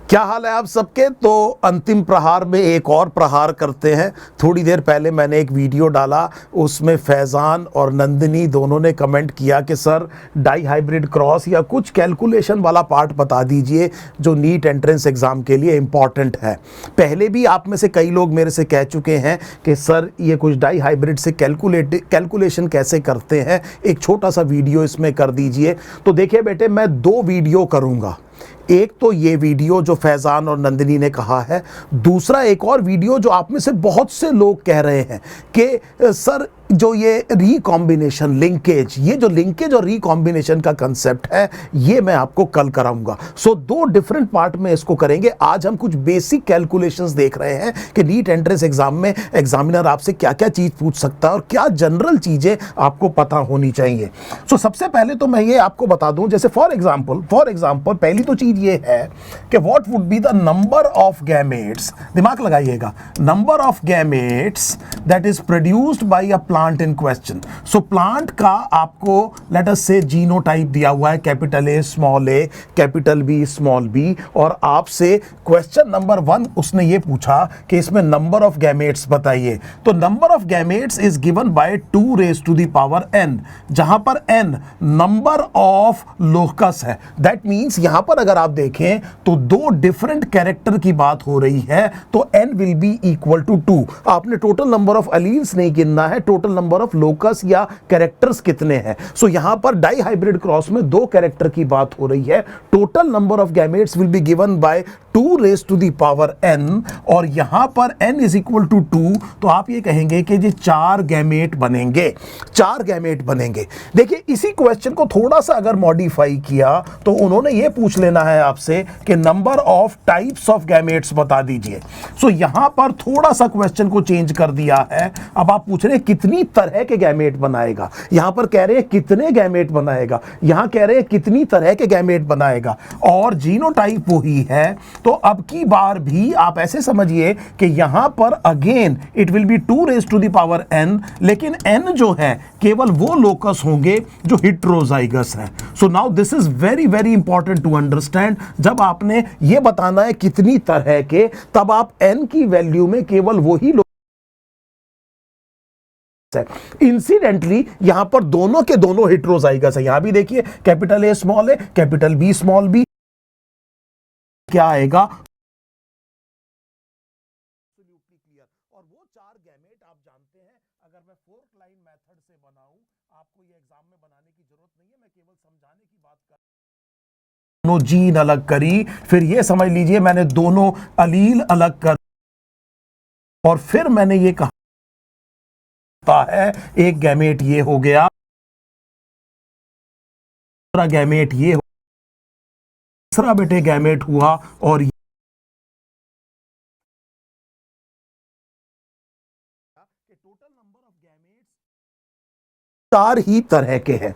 क्या हाल है आप सबके। तो अंतिम प्रहार में एक और प्रहार करते हैं। थोड़ी देर पहले मैंने एक वीडियो डाला, उसमें फैज़ान और नंदिनी दोनों ने कमेंट किया कि सर डाई हाइब्रिड क्रॉस या कुछ कैलकुलेशन वाला पार्ट बता दीजिए जो नीट एंट्रेंस एग्ज़ाम के लिए इम्पॉर्टेंट है। पहले भी आप में से कई लोग मेरे से कह चुके हैं कि सर ये कुछ डाई हाइब्रिड से कैलकुलेशन कैसे करते हैं, एक छोटा सा वीडियो इसमें कर दीजिए। तो देखिए बेटे, मैं 2 वीडियो करूँगा। एक तो ये वीडियो जो फैज़ान और नंदिनी ने कहा है, दूसरा एक और वीडियो जो आप में से बहुत से लोग कह रहे हैं कि सर जो ये रिकॉम्बिनेशन लिंकेज, ये जो लिंकेज और रिकॉम्बिनेशन का कंसेप्ट है, ये मैं आपको कल कराऊंगा। सो 2 डिफरेंट पार्ट में इसको करेंगे। आज हम कुछ बेसिक कैलकुलेशंस देख रहे हैं कि नीट एंट्रेंस एग्जाम में एग्जामिनर आपसे क्या क्या चीज़ पूछ सकता है और क्या जनरल चीज़ें आपको पता होनी चाहिए। सो सबसे पहले तो मैं ये आपको बता दूं, जैसे फॉर एग्जाम्पल पहली तो चीज़ ये है कि what would be the number of gametes, दिमाग लगाइएगा, number of gametes that is produced by a plant in question. So plant का आपको लेट अस से जीनोटाइप दिया हुआ है, capital A small A, capital B small b, और आपसे क्वेश्चन नंबर 1 उसने ये पूछा कि इसमें नंबर ऑफ गैमेट्स बताइए। तो number of gametes is given by 2 raise to the power n, जहां पर n नंबर ऑफ लोकस है। दैट मींस यहां पर अगर आप देखें तो 2 डिफरेंट कैरेक्टर की बात हो रही है, तो n will be equal to 2। आपने टोटल नंबर ऑफ अलील्स नहीं गिनना है, टोटल नंबर ऑफ लोकस या कैरेक्टर्स कितने हैं। सो यहां पर डाई हाइब्रिड क्रॉस में 2 कैरेक्टर की बात हो रही है। Total number of gametes will be given by 2 raise to the power n, और यहां पर n इज इक्वल टू 2, तो आप ये कहेंगे कि ये 4 गैमेट बनेंगे, 4 गैमेट बनेंगे। देखिए इसी क्वेश्चन को थोड़ा सा अगर मॉडिफाई किया तो उन्होंने ये पूछ लेना है आपसे कि number of types of gametes बता दीजिए। सो यहां पर थोड़ा सा क्वेश्चन को चेंज कर दिया है। अब आप पूछ रहे हैं कितनी तरह के गैमेट बनाएगा, यहां पर कह रहे हैं कितने गैमेट बनाएगा, यहां कह रहे हैं कितनी तरह के गैमेट बनाएगा, और जीनोटाइप वही है। तो अब की बार भी आप ऐसे समझिए कि यहां पर again it will be 2 raise to the power n, लेकिन n जो है केवल वो लोकस होंगे जो हेटेरोजाइगस है। So now this is very very important to understand. जब आपने ये बताना है कितनी तरह के, तब आप n की वैल्यू में केवल वही इंसिडेंटली यहां पर दोनों के दोनों हेटेरोजाइगस है। यहां भी देखिए capital A small A, capital B small b, क्या आएगा, और वो 4 गैमेट आप जानते हैं। अगर मैं 4th लाइन मेथड से बनाऊं, आपको ये एग्जाम में बनाने की जरूरत नहीं है, मैं केवल समझाने की बात कर, दोनों जीन अलग करी, फिर ये समझ लीजिए मैंने दोनों अलील अलग कर, और फिर मैंने ये कहा है एक गैमेट ये हो गया, दूसरा गैमेट ये हो, तीसरा बेटे गैमेट हुआ, और टोटल नंबर ऑफ गैमेट्स 4 ही तरह के हैं।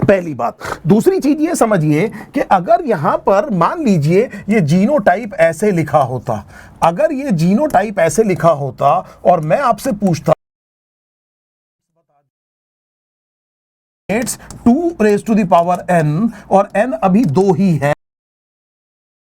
पहली बात। दूसरी चीज ये समझिए कि अगर यहां पर मान लीजिए ये जीनोटाइप ऐसे लिखा होता, अगर ये जीनोटाइप ऐसे लिखा होता और मैं आपसे पूछता 2 raise to the power n, और n अभी 2 ही है,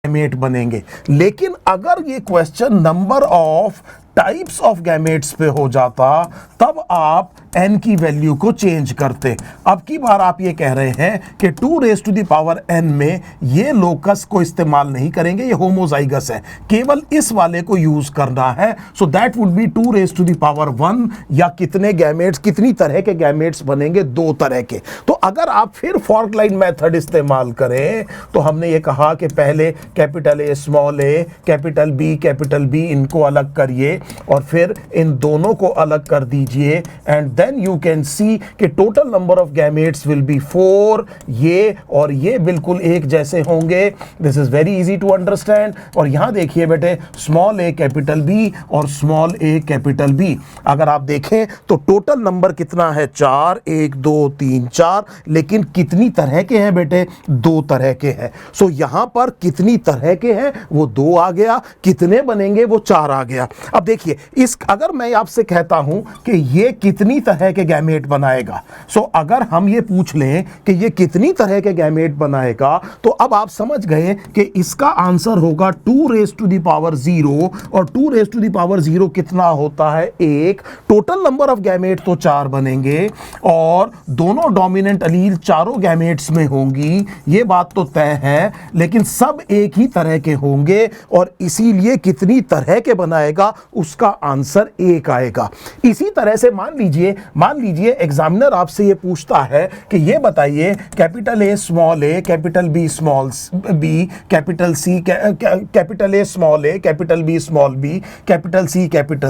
गैमेट बनेंगे। लेकिन अगर ये question number of types of gametes पे हो जाता, तब आप n की वैल्यू को चेंज करते। अब की बार आप ये कह रहे हैं कि 2 raise to the power n में ये लोकस को इस्तेमाल नहीं करेंगे, ये होमोजाइगस है, केवल इस वाले को यूज करना है। So that would be 2 raise to the power 1, या कितने गैमेट्स, कितनी तरह के गैमेट्स बनेंगे, 2 तरह के। तो अगर आप फिर फॉर्क लाइन मेथड इस्तेमाल करें, तो हमने ये कहा कि पहले capital A small A, capital B इनको अलग करिए, और फिर इन दोनों को अलग कर दीजिए, and then you can see कि total number of gametes will be 4। ये और ये बिल्कुल एक जैसे होंगे। This is very easy to understand. और यहां देखिए बेटे, स्मॉल ए कैपिटल बी और स्मॉल ए कैपिटल बी, अगर आप देखें तो टोटल नंबर कितना है, 4, 1 2 3 4, लेकिन कितनी तरह के हैं बेटे, 2 तरह के हैं। सो यहां पर कितनी तरह के हैं वो 2 आ गया, कितने बनेंगे वो 4 आ गया। अब देखिए इस अगर मैं आपसे कहता हूं कि ये कितनी तरह के गैमेट बनाएगा, सो अगर हम ये पूछ लें कि ये कितनी तरह के गैमेट बनाएगा, तो अब आप समझ गए कि इसका आंसर होगा 2⁻0, और 2⁻0 कितना होता है 1। टोटल नंबर ऑफ गैमेट तो 4 बनेंगे और दोनों डोमिनेंट अलील चारों गैमेट्स में होंगी, ये बात तो तय है, लेकिन सब एक ही तरह के होंगे और इसीलिए कितनी तरह के बनाएगा उसका आंसर 1 आएगा। इसी तरह से मान लीजिए एग्जामिनर आपसे ये पूछता है कि ये बताइए capital A small a, capital B small b, capital C, capital A small a, capital B small b, capital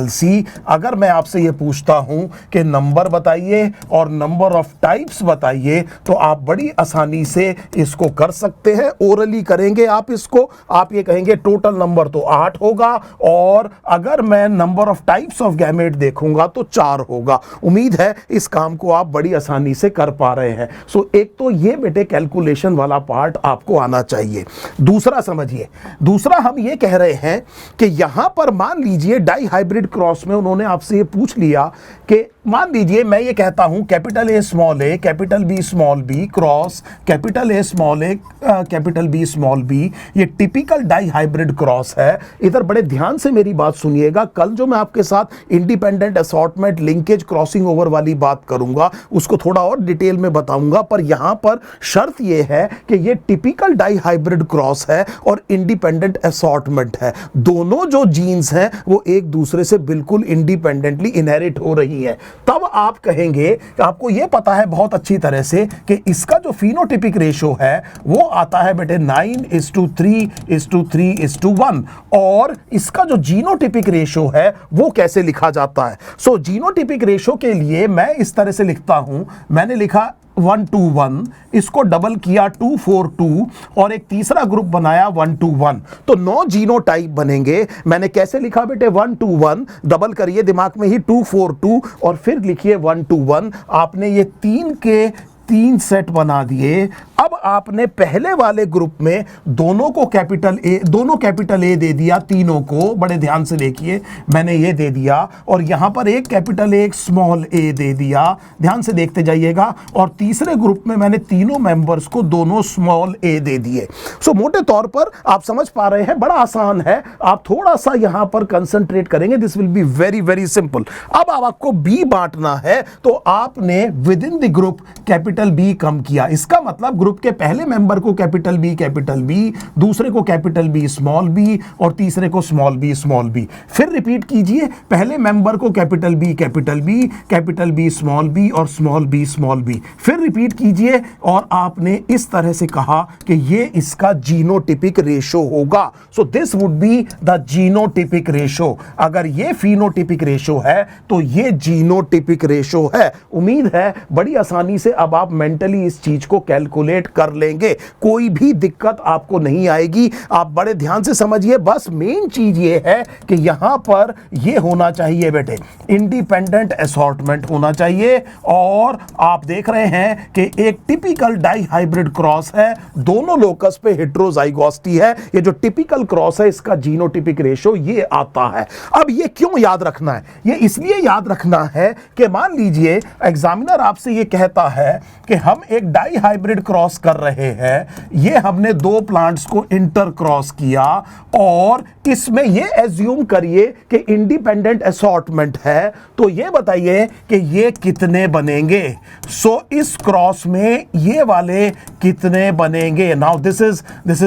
C, अगर मैं आपसे ये पूछता हूं कि नंबर बताइए और नंबर ऑफ टाइप्स बताइए, तो आप बड़ी आसानी से इसको कर सकते हैं। ओरली करेंगे आप इसको, आप ये कहेंगे टोटल नंबर तो 8 होगा और अगर मैं number of types of gamete देखूंगा तो 4 होगा। उम्मीद है इस काम को आप बड़ी आसानी से कर पा रहे हैं। सो एक तो ये बेटे कैलकुलेशन वाला पार्ट आपको आना चाहिए। दूसरा समझिए, दूसरा हम ये कह रहे हैं कि यहां पर मान लीजिए डाई हाइब्रिड क्रॉस में उन्होंने आपसे ये पूछ लिया कि मान लीजिए मैं ये कहता हूं capital A small a, capital B small b cross capital A small a, capital B small b, ये टिपिकल डाई हाइब्रिड क्रॉस है। इधर बड़े ध्यान से मेरी बात सुनिएगा, कल जो मैं आपके साथ independent assortment linkage crossing over वाली बात करूंगा उसको थोड़ा और डिटेल में बताऊंगा, पर यहां पर शर्त यह है कि ये टिपिकल डाई हाइब्रिड क्रॉस है और इंडिपेंडेंट असॉर्टमेंट है। दोनों जो जीन्स हैं वो एक दूसरे से बिल्कुल इंडिपेंडेंटली इनहेरिट हो रही हैं। तब आप कहेंगे कि आपको यह पता है बहुत अच्छी तरह से कि इसका जो फिनोटिपिक रेशो है वो आता है बेटे 9:3:3:1, और इसका जो जीनोटिपिक रेशो है वो कैसे लिखा जाता है। सो जीनोटिपिक रेशो के लिए मैं इस तरह से लिखता हूं, मैंने लिखा 1:1, इसको डबल किया 2:4:2 और एक तीसरा ग्रुप बनाया 1:1, तो 9 जीनोटाइप बनेंगे। मैंने कैसे लिखा बेटे 1:1, डबल करिए दिमाग में ही 2:4:2 और फिर लिखिए 1:1। आपने ये 3 सेट बना दिए। अब आपने पहले वाले ग्रुप में दोनों कैपिटल ए दे दिया, तीनों को बड़े ध्यान से देखिए, मैंने ये दे दिया और यहां पर एक कैपिटल ए, एक स्मॉल ए दे दिया, ध्यान से देखते जाइएगा, और तीसरे ग्रुप में मैंने तीनों मेंबर्स को दोनों स्मॉल ए दे दिए। सो मोटे तौर पर आप समझ पा रहे हैं, बड़ा आसान है, आप थोड़ा सा यहां पर कंसंट्रेट करेंगे, this will be very very simple. अब आपको बी बांटना है, तो आपने within the group capital B कम किया, इसका मतलब ग्रुप के पहले मेंबर को कैपिटल बी, दूसरे को कैपिटल बी स्मॉल बी और तीसरे को स्मॉल बी। फिर रिपीट कीजिए, पहले मेंबर को कैपिटल बी स्मॉल बी और स्मॉल बी। फिर रिपीट कीजिए और आपने इस तरह से कहा कि ये इसका जीनोटिपिक रेशो होगा। So this would be the genotypic ratio. अगर ये फिनोटिपिक रेशो है तो ये जीनोटिपिक रेशो है। उम्मीद है बड़ी आसानी से अब आप मेंटली इस चीज को कैलकुलेट कर लेंगे, कोई भी दिक्कत आपको नहीं आएगी। आप बड़े ध्यान से समझिए, बस मेन चीज ये है कि यहां पर ये होना चाहिए बेटे इंडिपेंडेंट असॉर्टमेंट होना चाहिए, और आप देख रहे हैं कि एक टिपिकल डाई हाइब्रिड क्रॉस है, दोनों लोकस पे हेटेरोजाइगोसिटी है। ये जो टिपिकल क्रॉस है इसका जीनोटिपिक रेशो ये आता है। अब ये क्यों याद रखना है? ये इसलिए याद रखना है कि मान लीजिए एग्जामिनर आपसे ये कहता है कि हम एक डाई हाइब्रिड क्रॉस कर रहे हैं, ये हमने 2 प्लांट्स को इंटर क्रॉस किया और इसमें ये एज्यूम करिए कि इंडिपेंडेंट असॉर्टमेंट है, तो ये बताइए कि ये कितने बनेंगे। सो इस क्रॉस में ये वाले कितने बनेंगे। Now this is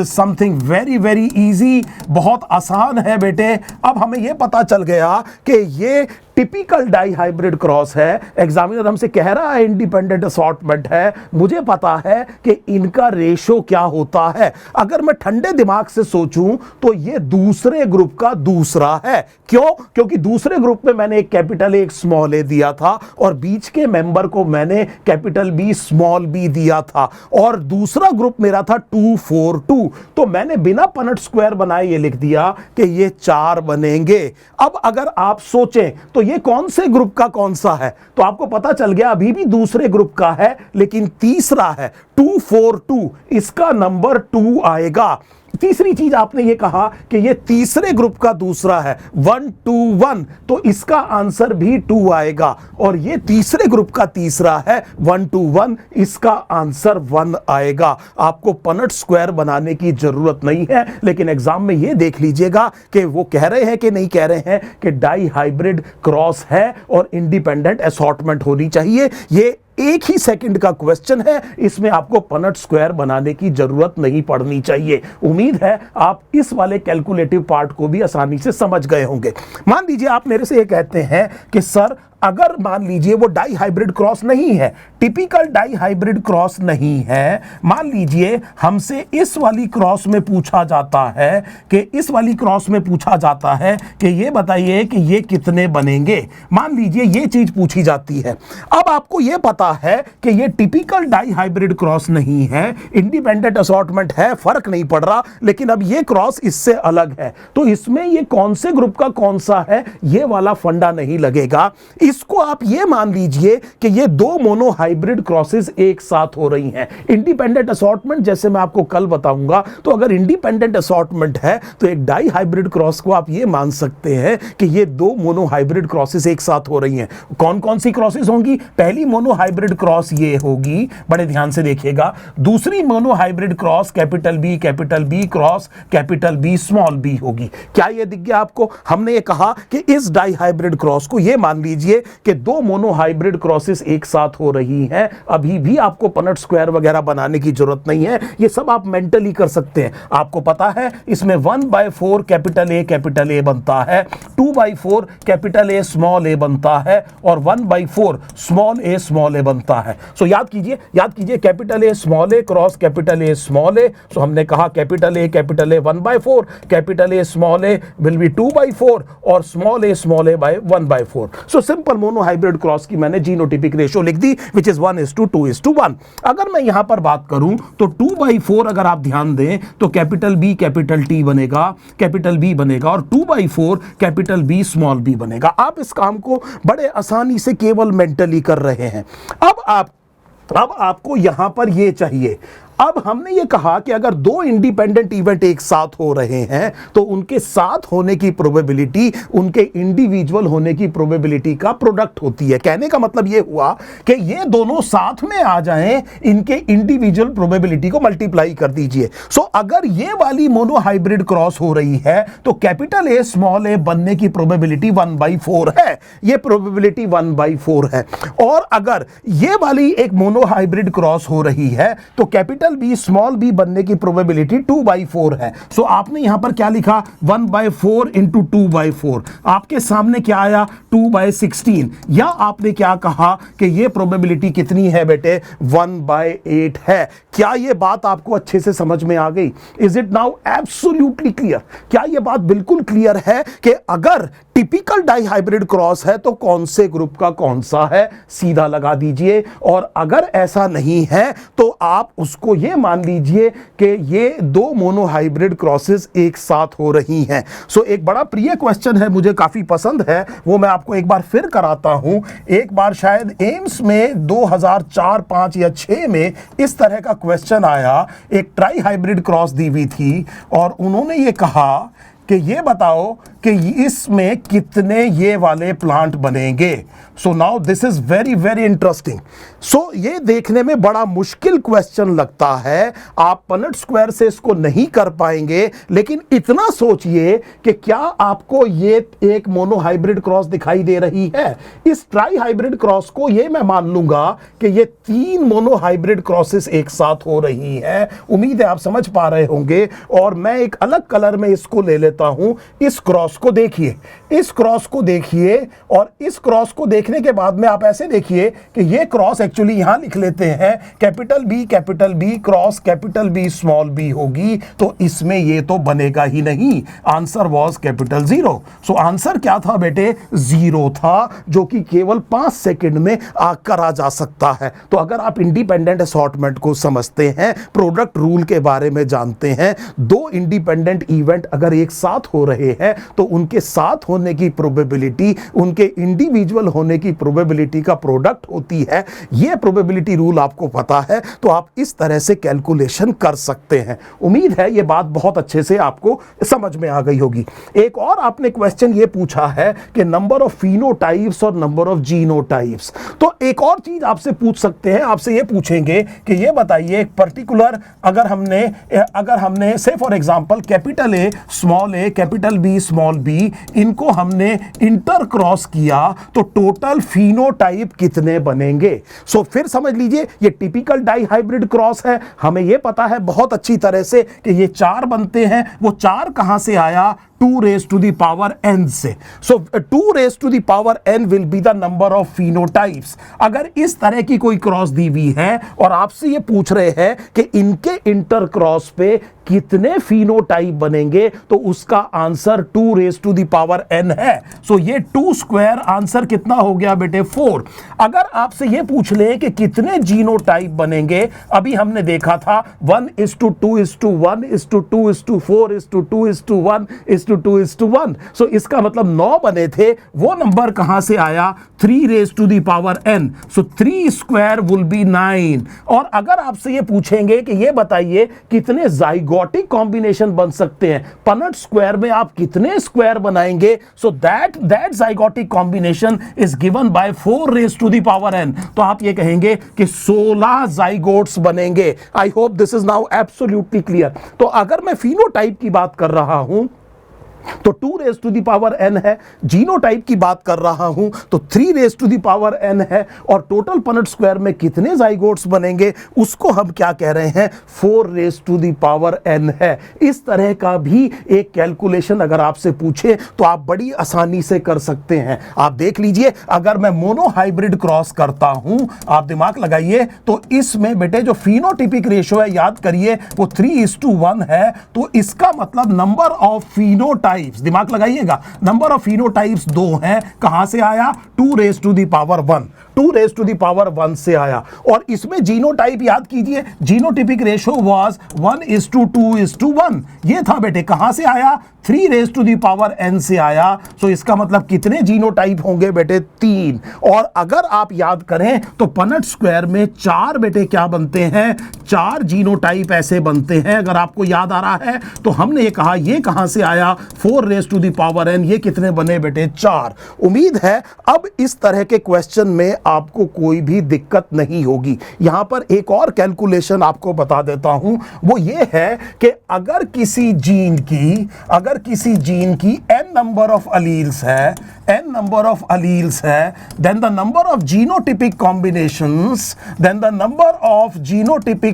something very very easy, बहुत आसान है बेटे। अब हमें ये पता चल गया कि ये टिपिकल डाई हाइब्रिड क्रॉस है, एग्जामिनर हमसे कह रहा है इंडिपेंडेंट असॉर्टमेंट है, मुझे पता है कि इनका रेशो क्या होता है। अगर मैं ठंडे दिमाग से सोचूं तो ये दूसरे ग्रुप का दूसरा है। क्यों? क्योंकि दूसरे ग्रुप में मैंने एक कैपिटल ए, एक स्मॉल ए दिया था और बीच के मेंबर को मैंने कैपिटल बी स्मॉल बी दिया था, और दूसरा ग्रुप मेरा था 2:4:2, तो मैंने बिना पनट स्क्वायर बनाए ये लिख दिया कि ये 4 बनेंगे। अब अगर आप सोचें तो ये कौन से ग्रुप का कौन सा है, तो आपको पता चल गया अभी भी दूसरे ग्रुप का है, लेकिन तीसरा है 2:4:2, इसका नंबर 2 आएगा। तीसरी चीज आपने ये कहा कि ये तीसरे ग्रुप का दूसरा है 1 2 1, तो इसका आंसर भी 2 आएगा। और ये तीसरे ग्रुप का तीसरा है 1 2 1, इसका आंसर 1 आएगा। आपको पनट स्क्वायर बनाने की जरूरत नहीं है, लेकिन एग्जाम में ये देख लीजिएगा कि वो कह रहे हैं कि नहीं कह रहे हैं कि डाई हाइब्रिड क्रॉस है और इंडिपेंडेंट असॉर्टमेंट होनी चाहिए। ये एक ही सेकंड का क्वेश्चन है, इसमें आपको पनट स्क्वायर बनाने की जरूरत नहीं पड़नी चाहिए। उम्मीद है आप इस वाले कैलकुलेटिव पार्ट को भी आसानी से समझ गए होंगे। मान लीजिए आप मेरे से ये कहते हैं कि सर अगर मान लीजिए वो डाई हाइब्रिड क्रॉस नहीं है, टिपिकल डाई हाइब्रिड क्रॉस नहीं है, मान लीजिए हमसे इस वाली क्रॉस में पूछा जाता है कि ये बताइए कि ये कितने बनेंगे। मान लीजिए ये चीज पूछी जाती है। अब आपको ये पता है कि ये टिपिकल डाई हाइब्रिड क्रॉस नहीं है, इंडिपेंडेंट असॉर्टमेंट है, फर्क नहीं पड़ रहा, लेकिन अब ये क्रॉस इससे अलग है, तो इसमें ये कौन से ग्रुप का कौन सा है ये वाला फंडा नहीं लगेगा। इसको आप ये मान लीजिए कि ये दो मोनो हाइब्रिड क्रॉसेस एक साथ हो रही हैं। इंडिपेंडेंट असॉर्टमेंट जैसे मैं आपको कल बताऊंगा, तो अगर इंडिपेंडेंट असॉर्टमेंट है तो एक डाई हाइब्रिड क्रॉस को आप ये मान सकते हैं कि ये दो मोनो हाइब्रिड क्रॉसेस एक साथ हो रही हैं। कौन कौन सी क्रॉसेस होंगी? पहली मोनो हाइब्रिड क्रॉस ये होगी, बड़े ध्यान से देखिएगा। दूसरी mono hybrid cross capital B cross capital B small b होगी। क्या ये दिख गया आपको? हमने ये कहा कि इस डाई हाइब्रिड क्रॉस को ये मान लीजिए कि दो मोनो हाइब्रिड क्रॉसेस एक साथ हो रही हैं। अभी भी आपको पनट स्क्वायर वगैरह बनाने की जरूरत नहीं है, ये सब आप मेंटली कर सकते हैं। आपको पता है इसमें 1/4 कैपिटल ए बनता है, 2/4 कैपिटल ए स्मॉल ए बनता है और 1/4 स्मॉल ए बनता है। सो याद कीजिए capital A cross capital A small A. So हमने कहा capital A 1/4, capital A small A will be 2/4 और small A by 1/4। So simple mono hybrid cross की मैंने जीनोटिपिक रेशियो लिख दी, विच इज 1:2:1। अगर मैं यहां पर बात करूं तो 2/4 अगर आप ध्यान दें तो कैपिटल बी कैपिटल टी बनेगा, कैपिटल बी बनेगा और 2/4 कैपिटल बी स्मॉल बी बनेगा। आप इस काम को बड़े आसानी से केवल मेंटली कर रहे हैं। अब आपको यहां पर ये चाहिए। अब हमने ये कहा कि अगर दो इंडिपेंडेंट इवेंट एक साथ हो रहे हैं तो उनके साथ होने की प्रोबेबिलिटी उनके इंडिविजुअल होने की प्रोबेबिलिटी का प्रोडक्ट होती है। कहने का मतलब ये हुआ कि ये दोनों साथ में आ जाएं, इनके इंडिविजुअल प्रोबेबिलिटी को मल्टीप्लाई कर दीजिए। सो अगर ये वाली मोनो हाइब्रिड क्रॉस हो रही है तो कैपिटल ए स्मॉल ए बनने की प्रोबेबिलिटी 1/4 है, ये प्रोबेबिलिटी 1/4 है। और अगर ये वाली एक मोनो हाइब्रिड क्रॉस हो रही है तो कैपिटल बी स्मॉल बी बनने की प्रोबेबिलिटी 2/4 है। सो आपने यहां पर क्या लिखा? 1/4 इंटू 2/4। आपके सामने क्या आया? 2/16। या आपने क्या कहा कि ये प्रोबेबिलिटी कितनी है बेटे? 1/8 है। क्या ये बात आपको अच्छे से समझ में आ गई? Is it now absolutely clear? क्या ये बात बिल्कुल क्लियर है कि अगर टिपिकल डाई हाइब्रिड क्रॉस है तो कौन से ग्रुप का कौन सा है? सीधा लगा दीजिए। और अगर ऐसा नहीं है तो आप उसको ये मान लीजिए कि ये दो मोनो हाइब्रिड क्रॉसेस एक साथ हो रही हैं। सो एक बड़ा प्रिय क्वेश्चन है, मुझे काफी पसंद है, वो मैं आपको एक बार फिर कराता हूं। एक बार शायद एम्स में 2004, 5 या 6 में इस तरह का क्वेश्चन आया। एक ट्राई हाइब्रिड क्रॉस दी हुई थी और उन्होंने ये कहा कि ये बताओ कि इसमें कितने ये वाले प्लांट बनेंगे। So now this is very very interesting. So ये देखने में बड़ा मुश्किल क्वेश्चन लगता है, आप पनट स्क्वायर से इसको नहीं कर पाएंगे, लेकिन इतना सोचिए कि क्या आपको ये एक मोनो हाइब्रिड क्रॉस दिखाई दे रही है? इस ट्राई हाइब्रिड क्रॉस को ये मैं मान लूंगा कि ये 3 मोनो हाइब्रिड क्रॉसेस एक साथ हो रही हैं। उम्मीद है आप समझ पा रहे होंगे। और मैं एक अलग कलर में इसको ले लेता हूं। इस क्रॉस को देखिए, इस क्रॉस को देखिए और इस क्रॉस को देखने के बाद में आप ऐसे देखिए कि ये क्रॉस एक्चुअली यहां लिख लेते हैं capital B cross capital B small b होगी। तो इसमें ये तो बनेगा ही नहीं। Answer was capital 0। So answer क्या था बेटे? 0 था, जो कि केवल 5 सेकंड में करा जा सकता है। तो अगर आप इंडिपेंडेंट असॉर्टमेंट को समझते हैं, प्रोडक्ट रूल के बारे में जानते हैं, दो इंडिपेंडेंट इवेंट अगर एक साथ साथ हो रहे हैं तो उनके साथ होने की प्रोबेबिलिटी उनके इंडिविजुअल होने की प्रोबेबिलिटी का प्रोडक्ट होती है। यह प्रोबेबिलिटी रूल आपको पता है तो आप इस तरह से कैलकुलेशन कर सकते हैं। उम्मीद है यह बात बहुत अच्छे से आपको समझ में आ गई होगी। एक और आपने क्वेश्चन यह पूछा है कि नंबर ऑफ फिनोटाइप्स और नंबर ऑफ जीनोटाइप्स। तो एक और चीज आपसे पूछ सकते हैं, आपसे यह पूछेंगे कि यह बताइए एक पर्टिकुलर अगर हमने से for example capital A capital B small b इनको हमने इंटर क्रॉस किया तो टोटल फिनोटाइप कितने बनेंगे। सो फिर समझ लीजिए ये टिपिकल डाई हाइब्रिड क्रॉस है। हमें यह पता है बहुत अच्छी तरह से कि ये 4 बनते हैं। वो 4 कहां से आया? 2 raised to the power n से। So 2 raised to the power n will be the number of phenotypes। अगर इस तरह की कोई क्रॉस दी हुई है और आपसे ये पूछ रहे हैं कि इनके इंटर क्रॉस पे कितने फिनोटाइप बनेंगे तो उसका answer 2 raised to the power n है। सो ये 2 स्क्वायर आंसर कितना हो गया बेटे? 4। अगर आपसे ये पूछ ले कि कितने जीनोटाइप बनेंगे, अभी हमने देखा था 1:2:1:2:4:2:2:1:2:1 सो इसका मतलब 9 बने थे। वो नंबर कहां से आया? 3 raised to the power n। So 3 square will be 9। और अगर आपसे ये पूछेंगे कि ये बताइए कितने जाइगोटिक कॉम्बिनेशन बन सकते हैं, पनट स्क्वायर में आप कितने स्क्वायर बनाएंगे? So that zygotic combination is given bye 4 raised to the power n। तो आप ये कहेंगे कि 16 जाइगोट्स बनेंगे। I hope this is now absolutely clear. तो अगर मैं फिनोटाइप की बात कर रहा हूं तो 2 raised to the power n है। जीनोटाइप की बात कर रहा हूं तो 3 raised to the power n है। और टोटल पनट स्क्वायर में कितने जाइगोट्स बनेंगे उसको हम क्या कह रहे हैं? 4 raised to the power n है। इस तरह का भी एक कैलकुलेशन अगर आपसे पूछे तो आप बड़ी आसानी से कर सकते हैं। आप देख लीजिए अगर मैं मोनो हाइब्रिड क्रॉस करता हूं, आप दिमाग लगाइए, तो इसमें बेटे जो फिनोटिपिक रेशियो है याद करिए वो 3:1 है। तो इसका मतलब नंबर ऑफ फिनोटाइप, दिमाग लगाइएगा, नंबर ऑफ फिनोटाइप्स 2 हैं। कहां से आया? 2 raised to the power 1। 2 raised to the power 1 से आया। और इसमें जीनोटाइप याद कीजिए, जीनोटिपिक रेशियो वाज 1:2:1। ये था बेटे, कहां से आया? 3 raised to the power n से आया। सो इसका मतलब कितने जीनोटाइप होंगे बेटे? 3। और अगर आप याद करें तो पनट स्क्वायर में 4 बेटे क्या बनते हैं? 4 जीनोटाइप ऐसे बनते हैं। अगर आपको याद आ रहा है तो हमने ये कहा ये कहां से आया? 4 raised to the power n। ये कितने बने बेटे? 4। उम्मीद है अब इस तरह के क्वेश्चन में आपको कोई भी दिक्कत नहीं होगी। यहां पर एक और कैलकुलेशन आपको बता देता हूं, वो ये है कि अगर किसी जीन की n नंबर ऑफ अलील्स है, then the number of genotypic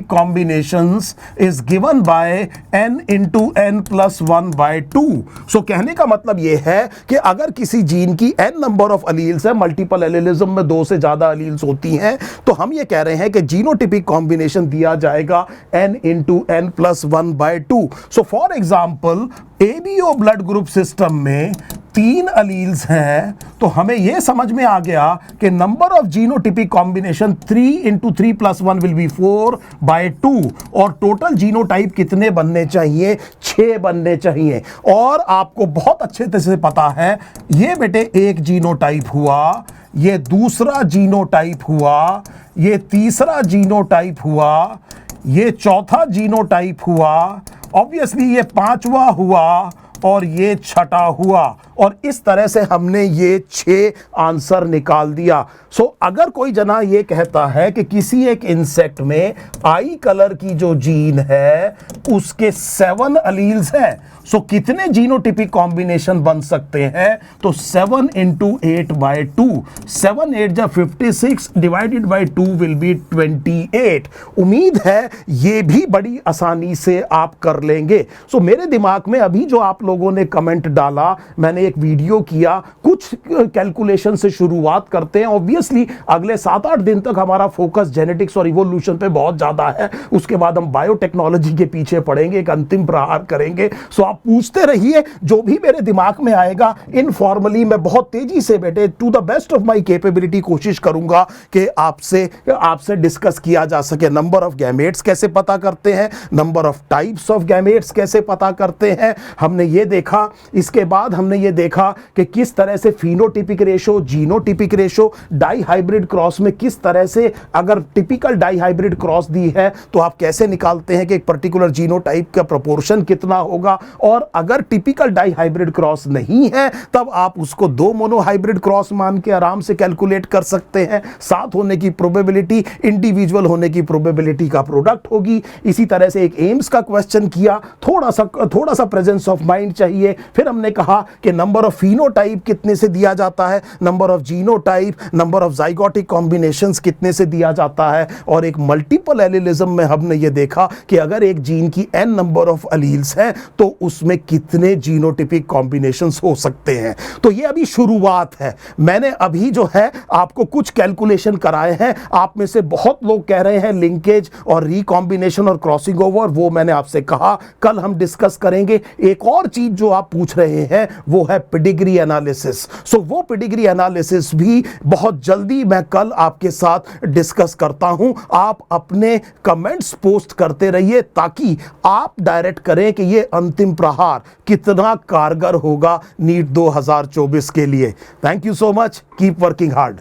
combinations is given by n into n plus 1/2। सो कहने का मतलब यह है कि अगर किसी जीन की n नंबर ऑफ अलील्स है, मल्टीपल एलिलिज्म में 2 से ज्यादा अलील्स होती हैं, तो हम ये कह रहे हैं कि जीनोटिपिक कॉम्बिनेशन दिया जाएगा n into n plus 1/2। So for example ABO blood group system में 3 अलील्स हैं, तो हमें यह समझ में आ गया कि number of genotypic combination 3 into 3 plus 1 will be 4/2। और टोटल जीनोटाइप कितने बनने चाहिए? 6 बनने चाहिए। और आपको बहुत अच्छे से पता है ये बेटे एक जीनोटाइप हुआ, ये दूसरा जीनोटाइप हुआ, ये तीसरा जीनोटाइप हुआ, ये चौथा जीनोटाइप हुआ, ऑब्वियसली ये 5वां हुआ और ये 6ठा हुआ। और इस तरह से हमने ये 6 आंसर निकाल दिया। सो अगर कोई जना ये कहता है कि किसी एक इंसेक्ट में आई कलर की जो जीन है उसके 7 अलील्स हैं, सो कितने जीनोटिपिक कॉम्बिनेशन बन सकते हैं? तो 7 into 8/2, 7 8 जा 56 डिवाइडेड बाय 2 विल बी 28। उम्मीद है ये भी बड़ी आसानी से आप कर लेंगे। सो मेरे दिमाग में अभी जो आप लोगों ने कमेंट डाला, मैंने एक वीडियो किया, कुछ कैलकुलेशन से शुरुआत करते हैं। ऑब्वियसली अगले 7-8 दिन तक हमारा फोकस जेनेटिक्स और इवोल्यूशन पे बहुत ज्यादा है, उसके बाद हम बायोटेक्नोलॉजी के पीछे पड़ेंगे, एक अंतिम प्रहार करेंगे। सो आप पूछते रहिए, जो भी मेरे दिमाग में आएगा इनफॉर्मली मैं बहुत तेजी से बेटे to the best of my capability कोशिश करूंगा कि आपसे डिस्कस किया जा सके। नंबर ऑफ गैमेट्स कैसे पता करते हैं, number of types of gametes कैसे पता करते हैं, हमने ये देखा। इसके बाद हमने ये देखा कि किस तरह से phenotypic ratio, genotypic ratio, dihybrid cross में किस तरह से, अगर टिपिकल डाई हाइब्रिड क्रॉस दी है तो आप कैसे निकालते हैं कि एक पर्टिकुलर जीनोटाइप का प्रोपोर्शन कितना होगा, और अगर टिपिकल डाई हाइब्रिड क्रॉस नहीं है तब आप उसको 2 मोनोहाइब्रिड क्रॉस मान के आराम से कैलकुलेट कर सकते हैं। साथ होने की प्रोबेबिलिटी इंडिविजुअल होने की प्रोबेबिलिटी का प्रोडक्ट होगी। इसी तरह से एक एम्स का क्वेश्चन किया, थोड़ा सा प्रेजेंस ऑफ माइंड चाहिए। फिर हमने कहा कि नंबर ऑफ फिनोटाइप कितने से दिया जाता है, number of genotype, number of zygotic combinations कितने से दिया जाता है, और एक मल्टीपल एलिलिज्म में हमने ये देखा कि अगर एक जीन की n नंबर ऑफ अलील्स हैं तो उसमें कितने जीनोटिपिक कॉम्बिनेशंस हो सकते हैं। तो ये अभी शुरुआत है। मैंने अभी जो है आपको कुछ कैलकुलेशन कराए हैं। आप में से बहुत लोग कह रहे हैं लिंकेज और रिकॉम्बिनेशन और क्रॉसिंग ओवर, वो मैंने आपसे कहा कल हम डिस्कस करेंगे। एक और चीज जो आप पूछ रहे हैं वो है पेडिग्री एनालिसिस। सो वो पेडिग्री एनालिसिस भी बहुत जल्दी मैं कल आपके साथ डिस्कस करता हूं। आप अपने कमेंट्स पोस्ट करते रहिए ताकि आप डायरेक्ट करें कि ये अंतिम प्रहार कितना कारगर होगा नीट 2024 के लिए। Thank you so much, keep working hard.